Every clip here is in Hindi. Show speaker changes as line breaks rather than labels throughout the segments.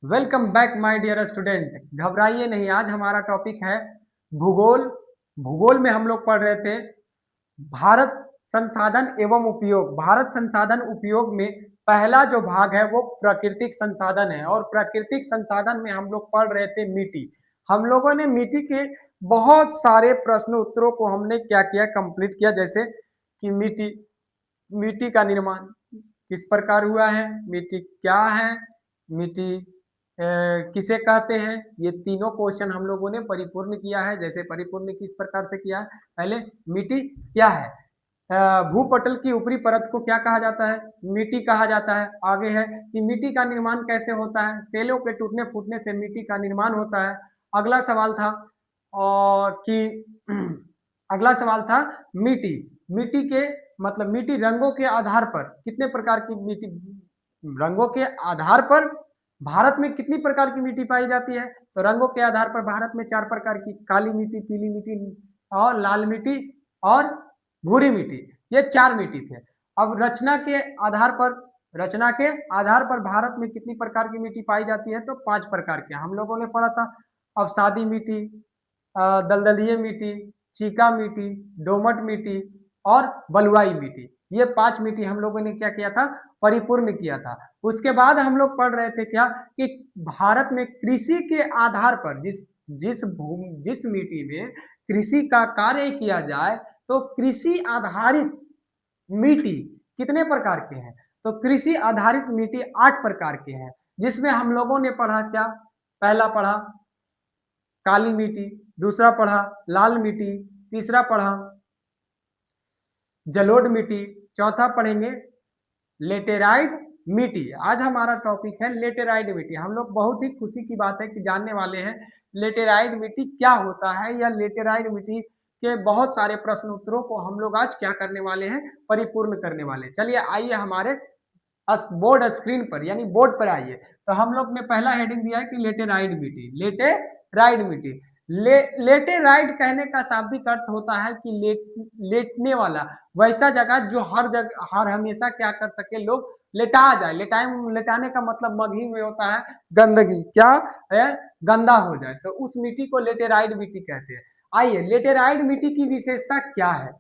Welcome back my dear student. घबराइए नहीं, आज हमारा टॉपिक है भूगोल। भूगोल में हम लोग पढ़ रहे थे भारत संसाधन एवं उपयोग। भारत संसाधन उपयोग में पहला जो भाग है वो प्राकृतिक संसाधन है, और प्राकृतिक संसाधन में हम लोग पढ़ रहे थे मिट्टी। हम लोगों ने मिट्टी के बहुत सारे प्रश्न उत्तरों को हमने क्या किया, कंप्लीट किया। जैसे कि मिट्टी मिट्टी का निर्माण किस प्रकार हुआ है, मिट्टी क्या है, मिट्टी किसे कहते हैं, ये तीनों क्वेश्चन हम लोगों ने परिपूर्ण किया है। जैसे परिपूर्ण किस प्रकार से किया है, पहले मिट्टी क्या है, भूपटल की ऊपरी परत को क्या कहा जाता है, मिट्टी कहा जाता है। आगे है कि मिट्टी का निर्माण कैसे होता है, सेलों के टूटने फूटने से मिट्टी का निर्माण होता है। अगला सवाल था और कि अगला सवाल था मिट्टी मिट्टी के मतलब मिट्टी रंगों के आधार पर कितने प्रकार की मिट्टी, रंगों के आधार पर भारत में कितनी प्रकार की मिट्टी पाई जाती है। तो रंगों के आधार पर भारत में 4 प्रकार की, काली मिट्टी, पीली मिट्टी और लाल मिट्टी और भूरी मिट्टी, ये 4 मिट्टी थे। अब रचना के आधार पर भारत में कितनी प्रकार की मिट्टी पाई जाती है, तो 5 प्रकार के हम लोगों ने पढ़ा था। अवसादी मिट्टी, दलदलीय मिट्टी, चीका मिट्टी, दोमट मिट्टी और बलुआई मिट्टी, ये 5 मिट्टी हम लोगों ने क्या किया था, परिपूर्ण किया था। उसके बाद हम लोग पढ़ रहे थे क्या कि भारत में कृषि के आधार पर जिस मिट्टी में कृषि का कार्य किया जाए, तो कृषि आधारित मिट्टी कितने प्रकार के हैं, तो कृषि आधारित मिट्टी 8 प्रकार के हैं। जिसमें हम लोगों ने पढ़ा क्या, पहला पढ़ा काली मिट्टी, दूसरा पढ़ा लाल मिट्टी, तीसरा पढ़ा जलोढ़ मिट्टी, चौथा पढ़ेंगे लेटेराइट मिट्टी। आज हमारा टॉपिक है लेटेराइट मिट्टी। हम लोग बहुत ही खुशी की बात है कि जानने वाले हैं लेटेराइट मिट्टी क्या होता है, या लेटेराइट मिट्टी के बहुत सारे प्रश्न उत्तरों को हम लोग आज क्या करने वाले हैं, परिपूर्ण करने वाले। चलिए आइए हमारे बोर्ड स्क्रीन पर यानी बोर्ड पर आइए। तो हम लोग ने पहला हेडिंग दिया है कि लेटेराइट मिट्टी। लेटेराइट मिट्टी, लेटेराइट कहने का शाब्दिक अर्थ होता है कि लेटने वाला, वैसा जगह जो हर हमेशा क्या कर सके, लोग लेटा जाए। लेटाने का मतलब मगही में होता है गंदगी, क्या है, गंदा हो जाए, तो उस मिट्टी को लेटेराइट मिट्टी कहते हैं। आइए लेटेराइट मिट्टी की विशेषता क्या है,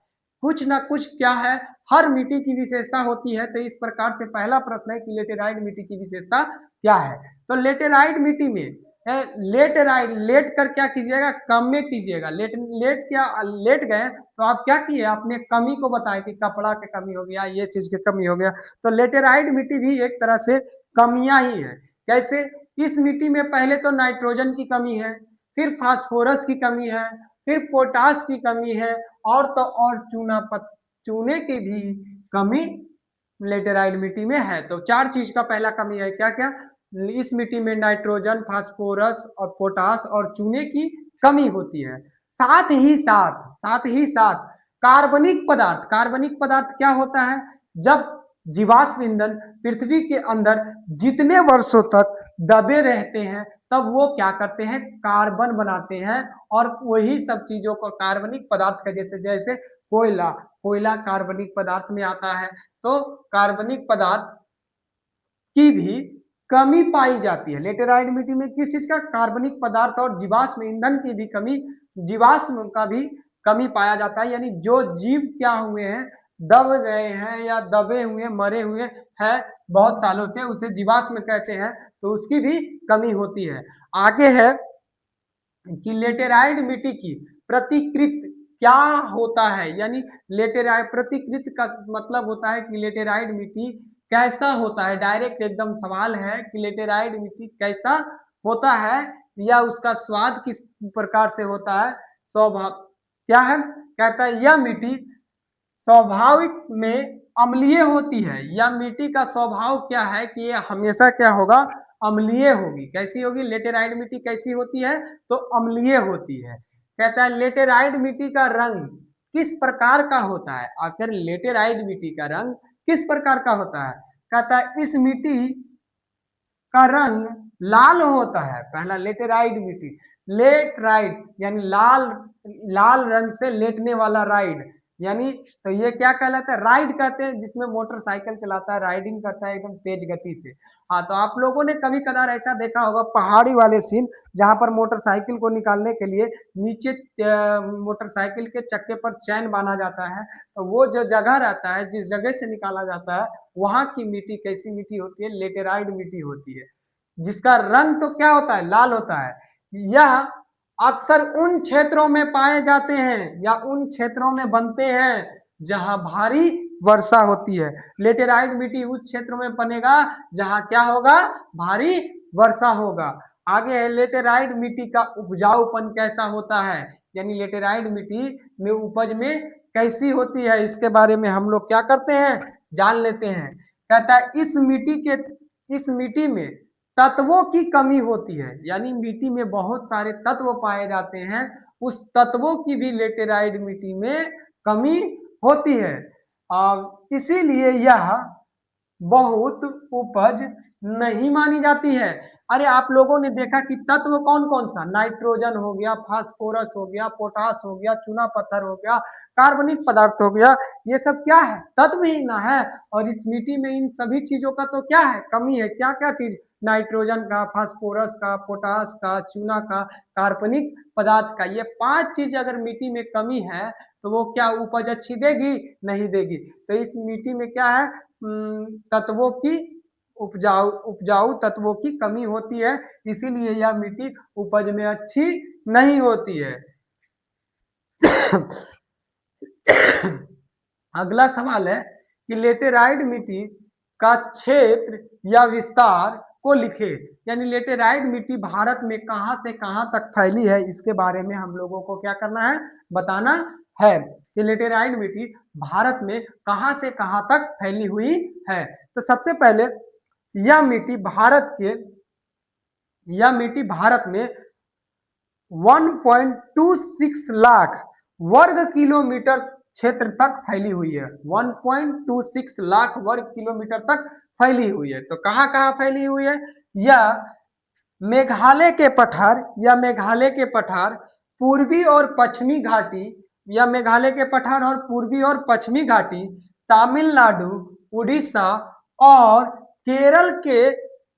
कुछ ना कुछ क्या है, हर मिट्टी की विशेषता होती है। तो इस प्रकार से पहला प्रश्न है कि लेटेराइट मिट्टी की विशेषता क्या है। तो लेटेराइट मिट्टी में लेटेराइट, लेट कर क्या कीजिएगा, कम में कीजिएगा। लेट गए तो आप क्या किए, अपने कमी को बताए कि कपड़ा की कमी हो गया, ये चीज की कमी हो गया। तो लेटेराइट मिट्टी भी एक तरह से कमियां ही है। कैसे, इस मिट्टी में पहले तो नाइट्रोजन की कमी है, फिर फास्फोरस की कमी है, फिर पोटास की कमी है, और तो और चूने की भी कमी लेटेराइट मिट्टी में है। तो 4 चीज का पहला कमी है, क्या क्या, इस मिट्टी में नाइट्रोजन, फास्फोरस और पोटास और चूने की कमी होती है। साथ ही साथ कार्बनिक पदार्थ क्या होता है, जब जीवाश्म ईंधन पृथ्वी के अंदर जितने वर्षों तक दबे रहते हैं, तब वो क्या करते हैं, कार्बन बनाते हैं। और वही सब चीजों को कार्बनिक पदार्थ का, जैसे जैसे कोयला कोयला कार्बनिक पदार्थ में आता है। तो कार्बनिक पदार्थ की भी कमी पाई जाती है लेटेराइट मिट्टी में। किस चीज का, कार्बनिक पदार्थ और जीवाश्म ईंधन की भी कमी, जीवाश्म का भी कमी पाया जाता है। यानी जो जीव क्या हुए हैं, दब गए हैं या दबे हुए मरे हुए हैं बहुत सालों से, उसे जीवाश्म कहते हैं, तो उसकी भी कमी होती है। आगे है कि लेटेराइट मिट्टी की प्रतिकृत क्या होता है, यानी लेटेराइट प्रतिकृत का मतलब होता है कि लेटेराइट मिट्टी कैसा होता है। डायरेक्ट एकदम सवाल है कि लेटेराइट मिट्टी कैसा होता है, या उसका स्वाद किस प्रकार से होता है, स्वभाव क्या है। कहता है यह मिट्टी स्वाभाविक में अम्लीय होती है, या मिट्टी का स्वभाव क्या है कि ये हमेशा क्या होगा, अम्लीय होगी। कैसी होगी, लेटेराइट मिट्टी कैसी होती है, तो अम्लीय होती है। कहता है लेटेराइट मिट्टी का रंग किस प्रकार का होता है, आखिर लेटेराइट मिट्टी का रंग किस प्रकार का होता है। कहता है इस मिट्टी का रंग लाल होता है। पहला लेटेराइट मिट्टी, लेटराइट यानी लाल, लाल रंग से लेटने वाला राइड, यानी तो ये क्या कहलाता है, राइड कहते हैं, जिसमें मोटरसाइकिल चलाता है, राइडिंग करता है एकदम तेज गति से। हाँ, तो आप लोगों ने कभी कदार ऐसा देखा होगा पहाड़ी वाले सीन, जहां पर मोटरसाइकिल को निकालने के लिए नीचे मोटरसाइकिल के चक्के पर चैन बांधा जाता है, तो वो जो जगह रहता है, जिस जगह से निकाला जाता है, वहां की मिट्टी कैसी मिट्टी होती है, लेटेराइट मिट्टी होती है, जिसका रंग तो क्या होता है, लाल होता है। यह अक्सर उन क्षेत्रों में पाए जाते हैं या उन क्षेत्रों में बनते हैं जहां भारी वर्षा होती है। लेटेराइट मिट्टी उस क्षेत्रों में बनेगा जहां क्या होगा, भारी वर्षा होगा। आगे है लेटेराइट मिट्टी का उपजाऊपन कैसा होता है, यानी लेटेराइट मिट्टी में उपज में कैसी होती है, इसके बारे में हम लोग क्या करते हैं, जान लेते हैं। कहता है इस मिट्टी में तत्वों की कमी होती है, यानी मिट्टी में बहुत सारे तत्व पाए जाते हैं, उस तत्वों की भी लेटेराइट मिट्टी में कमी होती है, इसीलिए यह बहुत उपज नहीं मानी जाती है। अरे आप लोगों ने देखा कि तत्व कौन कौन सा, नाइट्रोजन हो गया, फास्फोरस हो गया, पोटास हो गया, चूना पत्थर हो गया, कार्बनिक पदार्थ हो गया, ये सब क्या है, तत्व ही ना है। और इस मिट्टी में इन सभी चीजों का तो क्या है, कमी है। क्या क्या चीज, नाइट्रोजन का, फास्फोरस का, पोटास का, चूना का, कार्बनिक पदार्थ का, ये 5 चीज अगर मिट्टी में कमी है तो वो क्या उपज अच्छी देगी, नहीं देगी। तो इस मिट्टी में क्या है, तत्वों की उपजाऊ तत्वों की कमी होती है, इसीलिए यह मिट्टी उपज में अच्छी नहीं होती है। अगला सवाल है कि लेटेराइट मिट्टी का क्षेत्र या विस्तार को लिखे, यानी लेटेराइट मिट्टी भारत में कहां से कहां तक फैली है, इसके बारे में हम लोगों को क्या करना है, बताना है कि लेटेराइट मिट्टी भारत में कहां से कहां तक फैली हुई है। तो सबसे पहले यह मिट्टी भारत में 1.26 लाख वर्ग किलोमीटर क्षेत्र तक फैली हुई है, 1.26 लाख वर्ग किलोमीटर तक फैली हुई है। तो कहां कहां फैली हुई है, यह मेघालय के पठार, पूर्वी और पश्चिमी घाटी, या मेघालय के पठार और पूर्वी और पश्चिमी घाटी, तमिलनाडु, उड़ीसा और केरल के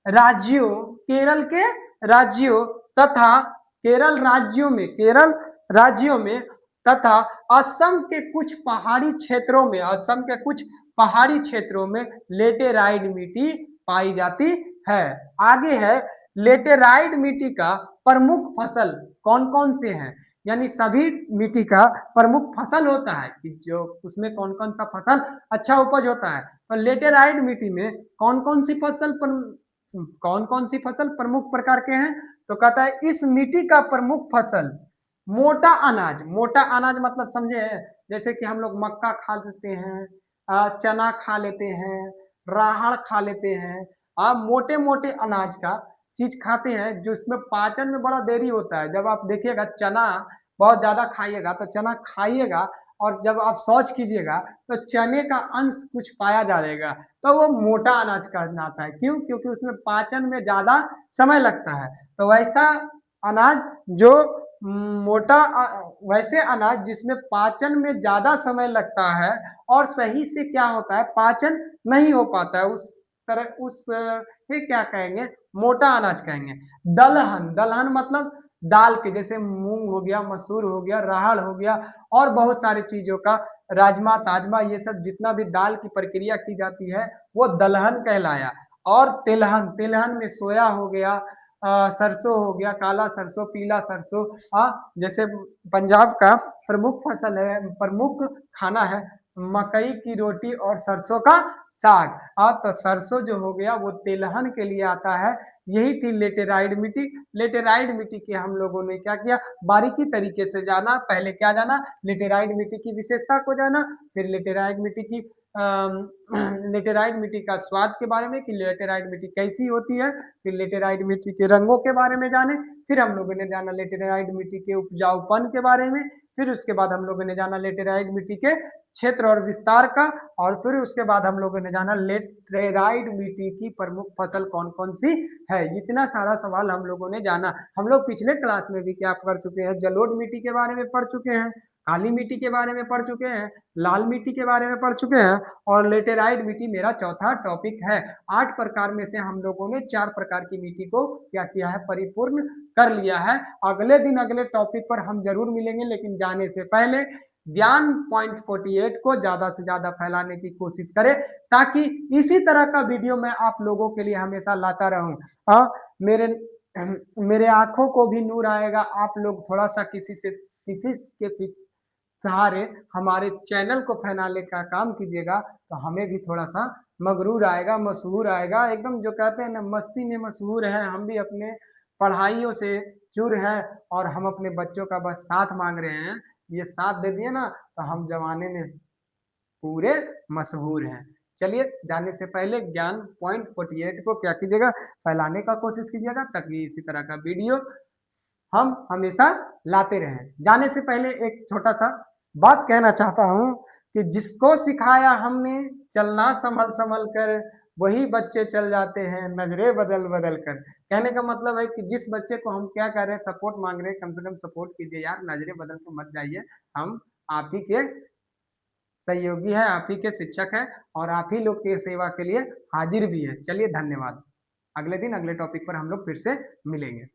राज्यों केरल के राज्यों तथा केरल राज्यों में तथा असम के कुछ पहाड़ी क्षेत्रों में लेटेराइट मिट्टी पाई जाती है। आगे है लेटेराइट मिट्टी का प्रमुख फसल कौन कौन से हैं, यानी सभी मिट्टी का प्रमुख फसल होता है कि जो उसमें कौन कौन सा फसल अच्छा उपज होता है। तो लेटेराइट मिट्टी में कौन कौन सी फसल प्रमुख प्रकार के हैं, तो कहता है इस मिट्टी का प्रमुख फसल मोटा अनाज मतलब समझे, जैसे कि हम लोग मक्का खा लेते हैं, चना खा लेते हैं, राहड़ खा लेते हैं, मोटे मोटे अनाज का चीज खाते हैं, जो इसमें पाचन में बड़ा देरी होता है। जब आप देखिएगा चना बहुत ज्यादा खाइएगा तो चना खाइएगा, और जब आप शौच कीजिएगा तो चने का अंश कुछ पाया जाएगा, तो वो मोटा अनाज कहलाता है। क्यों, क्योंकि उसमें पाचन में ज्यादा समय लगता है। तो वैसा अनाज जो वैसे अनाज जिसमें पाचन में ज्यादा समय लगता है और सही से क्या होता है, पाचन नहीं हो पाता है, उस तरह क्या कहेंगे, मोटा अनाज कहेंगे। दलहन मतलब दाल के, जैसे मूंग हो गया, मसूर हो गया, राहड़ हो गया, और बहुत सारी चीजों का, राजमा ताजमा, ये सब जितना भी दाल की प्रक्रिया की जाती है वो दलहन कहलाया। और तिलहन में सोया हो गया, सरसों हो गया, काला सरसों, पीला सरसों, जैसे पंजाब का प्रमुख खाना है मकई की रोटी और सरसों का साग। तो सरसों जो हो गया वो तिलहन के लिए आता है। यही थी लेटेराइट मिट्टी के हम लोगों ने क्या किया, बारीकी तरीके से जाना। पहले क्या जाना, लेटेराइट मिट्टी की विशेषता को जाना, फिर लेटेराइट मिट्टी का स्वाद के बारे में कि लेटेराइट मिट्टी कैसी होती है, फिर लेटेराइट मिट्टी के रंगों के बारे में जाने, फिर हम लोगों ने जाना लेटेराइट मिट्टी के उपजाऊपन के बारे में, फिर उसके बाद हम लोगों ने जाना लेटेराइट मिट्टी के क्षेत्र और विस्तार का, और फिर उसके बाद हम लोगों ने जाना लेटेराइट मिट्टी की प्रमुख फसल कौन कौन सी है। इतना सारा सवाल हम लोगों ने जाना। हम लोग पिछले क्लास में भी क्या कर चुके हैं, जलोढ़ मिट्टी के बारे में पढ़ चुके हैं। काली मिट्टी के बारे में पढ़ चुके हैं, लाल मिट्टी के बारे में पढ़ चुके हैं और लेटेराइट मिट्टी मेरा चौथा टॉपिक है। 8 प्रकार में से हम लोगों ने 4 प्रकार की मिट्टी को क्या किया है, परिपूर्ण कर लिया है। अगले दिन अगले टॉपिक पर हम जरूर मिलेंगे, लेकिन जाने से पहले ज्ञान पॉइंट 48 को ज्यादा से ज्यादा फैलाने की कोशिश करें, ताकि इसी तरह का वीडियो मैं आप लोगों के लिए हमेशा लाता रहूं। मेरे मेरे आंखों को भी नूर आएगा, आप लोग थोड़ा सा किसी के सहारे हमारे चैनल को फैलाने का काम कीजिएगा, तो हमें भी थोड़ा सा मगरूर आएगा, मशहूर आएगा। एकदम जो कहते हैं ना, मस्ती में मशहूर है, हम भी अपने पढ़ाइयों से चूर हैं और हम अपने बच्चों का बस साथ मांग रहे हैं। ये साथ दे दिए ना, तो हम जमाने में पूरे मशहूर हैं। चलिए, जाने से पहले ज्ञान पॉइंट 48 को क्या कीजिएगा, फैलाने का कोशिश कीजिएगा, ताकि इसी तरह का वीडियो हम हमेशा लाते रहें। जाने से पहले एक छोटा सा बात कहना चाहता हूँ कि जिसको सिखाया हमने चलना संभल संभल कर, वही बच्चे चल जाते हैं नजरे बदल बदल कर। कहने का मतलब है कि जिस बच्चे को हम क्या कह रहे हैं, सपोर्ट मांग रहे हैं, कम से कम सपोर्ट कीजिए यार, नजरे बदल के मत जाइए। हम आप ही के सहयोगी हैं, आप ही के शिक्षक हैं और आप ही लोग की सेवा के लिए हाजिर भी है। चलिए, धन्यवाद। अगले दिन अगले टॉपिक पर हम लोग फिर से मिलेंगे।